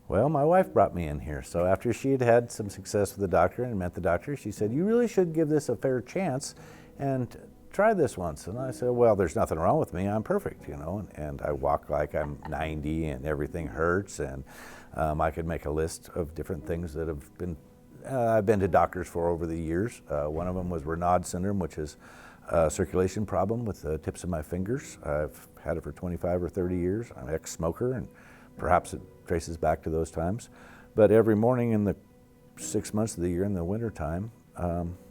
Well, my wife brought me in here. So after she had had some success with the doctor and met the doctor, she said, "You really should give this a fair chance and try this once." And I said, "Well, there's nothing wrong with me. I'm perfect, you know." And I walk like I'm 90 and everything hurts. And I could make a list of different things that have been, I've been to doctors for over the years. One of them was Raynaud syndrome, which is a circulation problem with the tips of my fingers. I've had it for 25 or 30 years. I'm an ex-smoker, and perhaps it traces back to those times. But every morning in the 6 months of the year in the wintertime,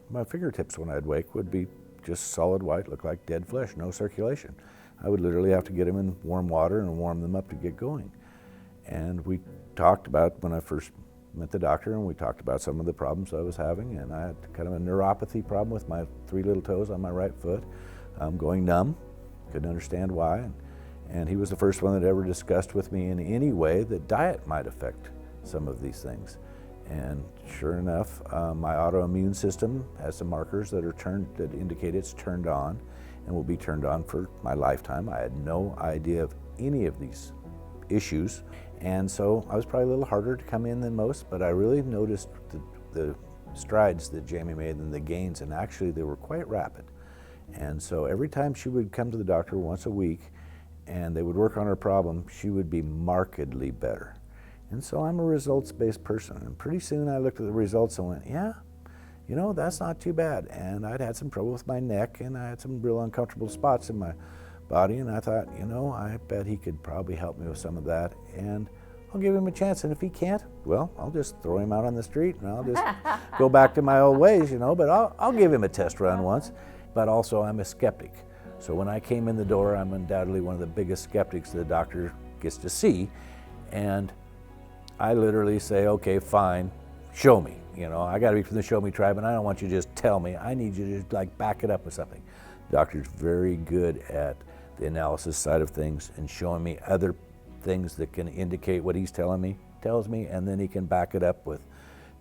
my fingertips when I'd wake would be just solid white, look like dead flesh, no circulation. I would literally have to get them in warm water and warm them up to get going. And we talked about, when I first met the doctor, and we talked about some of the problems I was having, and I had kind of a neuropathy problem with my 3 little toes on my right foot, going numb, couldn't understand why. And he was the first one that ever discussed with me in any way that diet might affect some of these things. And sure enough, my autoimmune system has some markers that indicate it's turned on and will be turned on for my lifetime. I had no idea of any of these issues. And so I was probably a little harder to come in than most, but I really noticed the strides that Jamie made and the gains, and actually they were quite rapid. And so every time she would come to the doctor once a week, and they would work on her problem, she would be markedly better. And so I'm a results-based person, and pretty soon I looked at the results and went, yeah, you know, that's not too bad. And I'd had some trouble with my neck, and I had some real uncomfortable spots in my body, and I thought, you know, I bet he could probably help me with some of that, and I'll give him a chance. And if he can't, well, I'll just throw him out on the street, and I'll just go back to my old ways, you know, but I'll give him a test run once. But also I'm a skeptic. So when I came in the door, I'm undoubtedly one of the biggest skeptics the doctor gets to see. And I literally say, okay, fine, show me. You know, I gotta be from the show me tribe, and I don't want you to just tell me. I need you to like back it up with something. The doctor's very good at the analysis side of things and showing me other things that can indicate what he's tells me, and then he can back it up with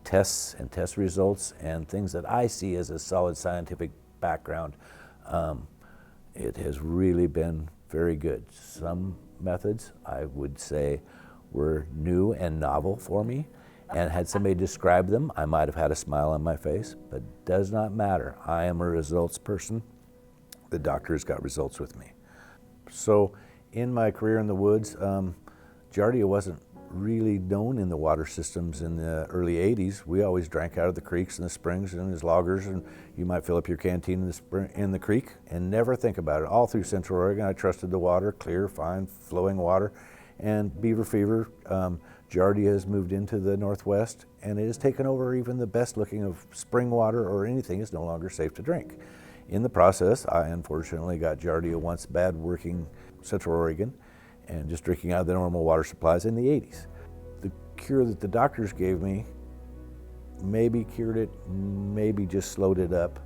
tests and test results and things that I see as a solid scientific background. It has really been very good. Some methods, I would say, were new and novel for me, and had somebody describe them, I might have had a smile on my face, but it does not matter. I am a results person. The doctor's got results with me. So in my career in the woods, Giardia wasn't really known in the water systems in the early 80s. We always drank out of the creeks and the springs and the loggers, and you might fill up your canteen in the creek and never think about it. All through Central Oregon, I trusted the water, clear, fine, flowing water. And beaver fever, Giardia has moved into the Northwest, and it has taken over even the best looking of spring water or anything is no longer safe to drink. In the process, I unfortunately got Giardia once bad working Central Oregon and just drinking out of the normal water supplies in the 80s. The cure that the doctors gave me maybe cured it, maybe just slowed it up,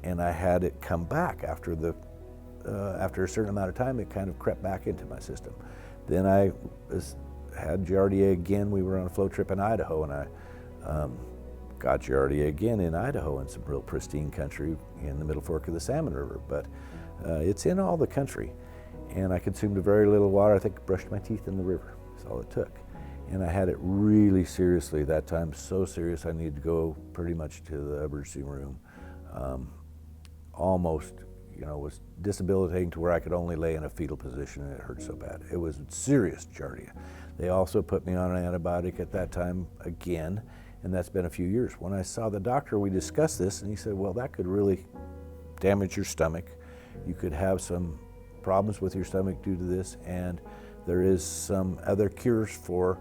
and I had it come back after a certain amount of time. It kind of crept back into my system. Then I had Giardia again. We were on a flow trip in Idaho, and I got Giardia again in Idaho in some real pristine country in the Middle Fork of the Salmon River. But it's in all the country. And I consumed very little water. I think I brushed my teeth in the river. That's all it took. And I had it really seriously that time, so serious I needed to go pretty much to the emergency room. Almost, you know, was debilitating to where I could only lay in a fetal position, and it hurt so bad. It was serious Giardia. They also put me on an antibiotic at that time again, and that's been a few years. When I saw the doctor, we discussed this, and he said, well, that could really damage your stomach. You could have some problems with your stomach due to this, and there is some other cures for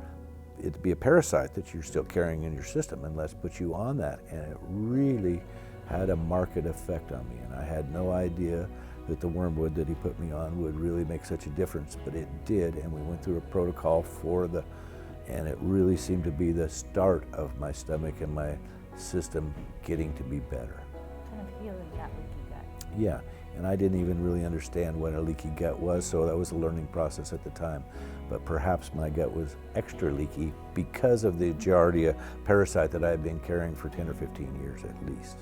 it to be a parasite that you're still carrying in your system, and let's put you on that. And it really had a marked effect on me, and I had no idea that the wormwood that he put me on would really make such a difference, but it did, and we went through a protocol and it really seemed to be the start of my stomach and my system getting to be better. Kind of healing that leaky gut. Yeah, and I didn't even really understand what a leaky gut was, so that was a learning process at the time. But perhaps my gut was extra leaky because of the Giardia parasite that I had been carrying for 10 or 15 years at least.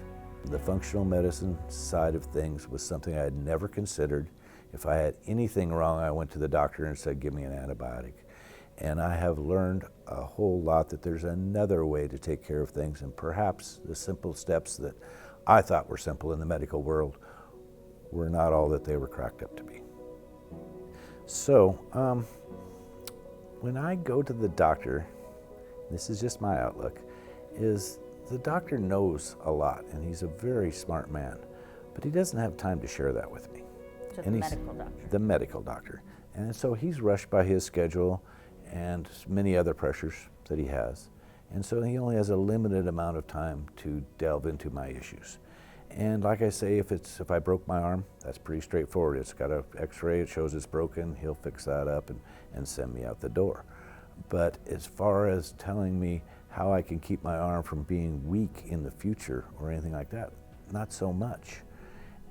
The functional medicine side of things was something I had never considered. If I had anything wrong, I went to the doctor and said, give me an antibiotic. And I have learned a whole lot that there's another way to take care of things, and perhaps the simple steps that I thought were simple in the medical world were not all that they were cracked up to be. So, when I go to the doctor, this is just my outlook, is the doctor knows a lot, and he's a very smart man, but he doesn't have time to share that with me. So the medical doctor. The medical doctor. And so he's rushed by his schedule and many other pressures that he has. And so he only has a limited amount of time to delve into my issues. And like I say, if I broke my arm, that's pretty straightforward. It's got an x-ray, it shows it's broken, he'll fix that up and send me out the door. But as far as telling me how I can keep my arm from being weak in the future or anything like that, not so much.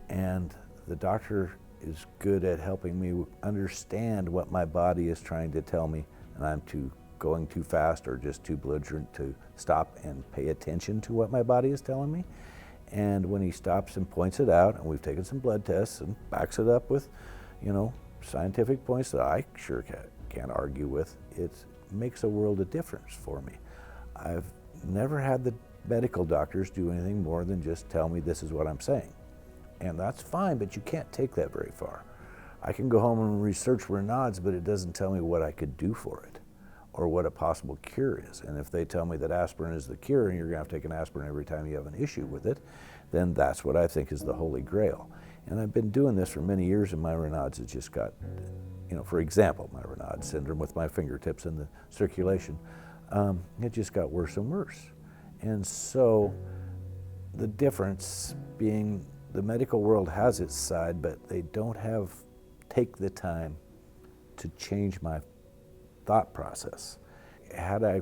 And the doctor is good at helping me understand what my body is trying to tell me, and I'm going too fast or just too belligerent to stop and pay attention to what my body is telling me. And when he stops and points it out, and we've taken some blood tests and backs it up with, scientific points that I sure can't argue with, it makes a world of difference for me. I've never had the medical doctors do anything more than just tell me this is what I'm saying. And that's fine, but you can't take that very far. I can go home and research Raynaud's, but it doesn't tell me what I could do for it or what a possible cure is. And if they tell me that aspirin is the cure and you're gonna have to take an aspirin every time you have an issue with it, then that's what I think is the holy grail. And I've been doing this for many years, and my Raynaud's has just got, for example, my Raynaud's syndrome with my fingertips and the circulation, it just got worse and worse. And so the difference being the medical world has its side, but they don't take the time to change my thought process. Had I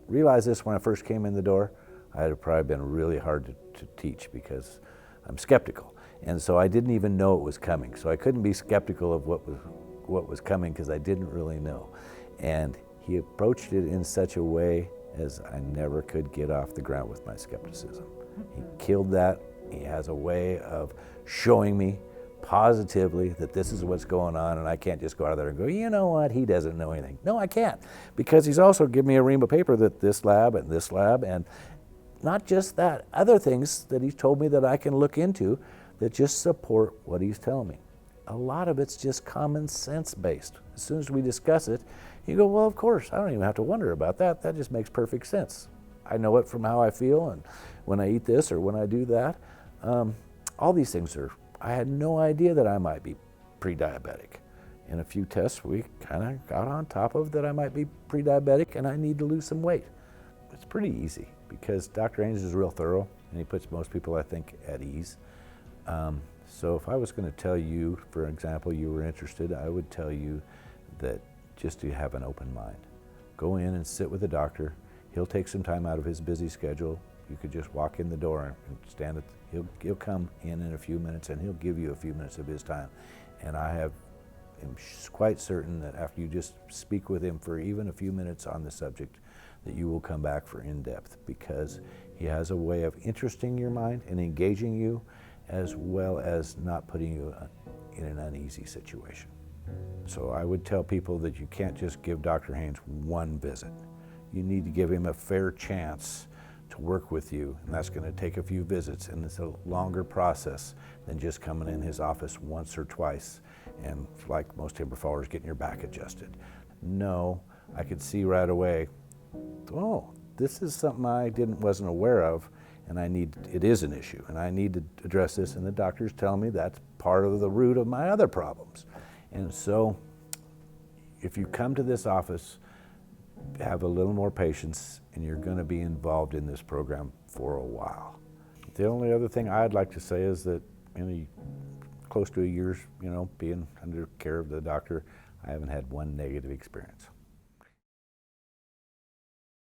realized this when I first came in the door, I'd have probably been really hard to teach because I'm skeptical. And so I didn't even know it was coming. So I couldn't be skeptical of what was coming because I didn't really know. And he approached it in such a way as I never could get off the ground with my skepticism. He killed that. He has a way of showing me positively that this is what's going on, and I can't just go out there and go, you know what, he doesn't know anything. No, I can't, because he's also given me a ream of paper that this lab, and not just that, other things that he's told me that I can look into that just support what he's telling me. A lot of it's just common sense based. As soon as we discuss it, you go, well, of course, I don't even have to wonder about that. That just makes perfect sense. I know it from how I feel, and when I eat this or when I do that. All these things I had no idea that I might be pre-diabetic. In a few tests, we kind of got on top of that I might be pre-diabetic and I need to lose some weight. It's pretty easy because Dr. Hanes is real thorough and he puts most people, I think, at ease. So if I was going to tell you, for example, you were interested, I would tell you that just to have an open mind. Go in and sit with the doctor. He'll take some time out of his busy schedule. You could just walk in the door and stand he'll come in a few minutes and he'll give you a few minutes of his time. And am quite certain that after you just speak with him for even a few minutes on the subject, that you will come back for in-depth, because he has a way of interesting your mind and engaging you, as well as not putting you in an uneasy situation. So I would tell people that you can't just give Dr. Hanes one visit. You need to give him a fair chance to work with you, and that's going to take a few visits, and it's a longer process than just coming in his office once or twice and, like most timber fallers, getting your back adjusted. No, I could see right away, oh, this is something I wasn't aware of, and it is an issue, and I need to address this, and the doctor's telling me that's part of the root of my other problems. And so if you come to this office, have a little more patience, and you're going to be involved in this program for a while. The only other thing I'd like to say is that close to a year's, being under care of the doctor, I haven't had one negative experience.